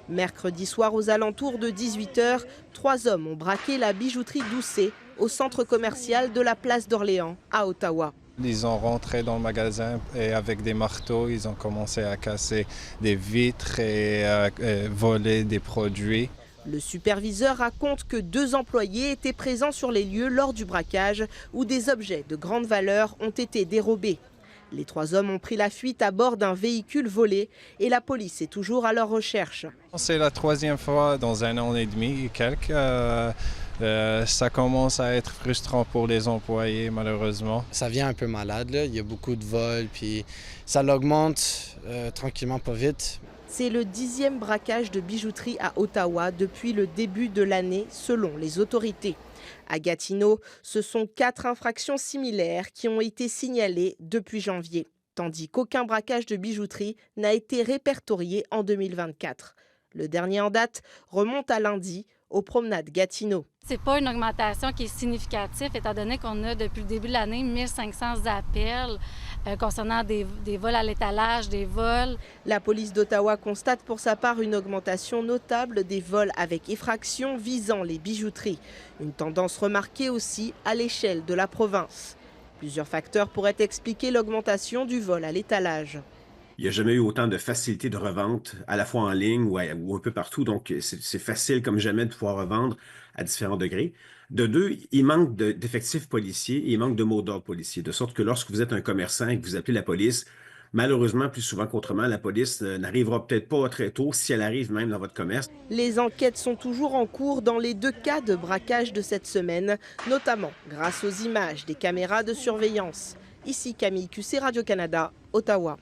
Mercredi soir aux alentours de 18 h, 3 hommes ont braqué la bijouterie Doucet au centre commercial de la place d'Orléans à Ottawa. Ils ont rentré dans le magasin et avec des marteaux, ils ont commencé à casser des vitres et voler des produits. Le superviseur raconte que 2 employés étaient présents sur les lieux lors du braquage où des objets de grande valeur ont été dérobés. Les 3 hommes ont pris la fuite à bord d'un véhicule volé et la police est toujours à leur recherche. C'est la 3e fois dans 1 an et demi et quelques. Ça commence à être frustrant pour les employés, malheureusement. Ça vient un peu malade, là. Il y a beaucoup de vols, puis ça l'augmente tranquillement, pas vite. C'est le 10e braquage de bijouterie à Ottawa depuis le début de l'année, selon les autorités. À Gatineau, ce sont 4 infractions similaires qui ont été signalées depuis janvier, tandis qu'aucun braquage de bijouterie n'a été répertorié en 2024. Le dernier en date remonte à lundi aux promenades Gatineau. Ce n'est pas une augmentation qui est significative, étant donné qu'on a depuis le début de l'année 1500 appels concernant des vols à l'étalage, des vols. La police d'Ottawa constate pour sa part une augmentation notable des vols avec effraction visant les bijouteries. Une tendance remarquée aussi à l'échelle de la province. Plusieurs facteurs pourraient expliquer l'augmentation du vol à l'étalage. Il n'y a jamais eu autant de facilité de revente, à la fois en ligne ou un peu partout. Donc, c'est facile comme jamais de pouvoir revendre à différents degrés. De 2, il manque d'effectifs policiers et il manque de mots d'ordre policiers. De sorte que lorsque vous êtes un commerçant et que vous appelez la police, malheureusement, plus souvent qu'autrement, la police n'arrivera peut-être pas très tôt, si elle arrive même dans votre commerce. Les enquêtes sont toujours en cours dans les 2 cas de braquage de cette semaine, notamment grâce aux images des caméras de surveillance. Ici Camille QC Radio-Canada, Ottawa.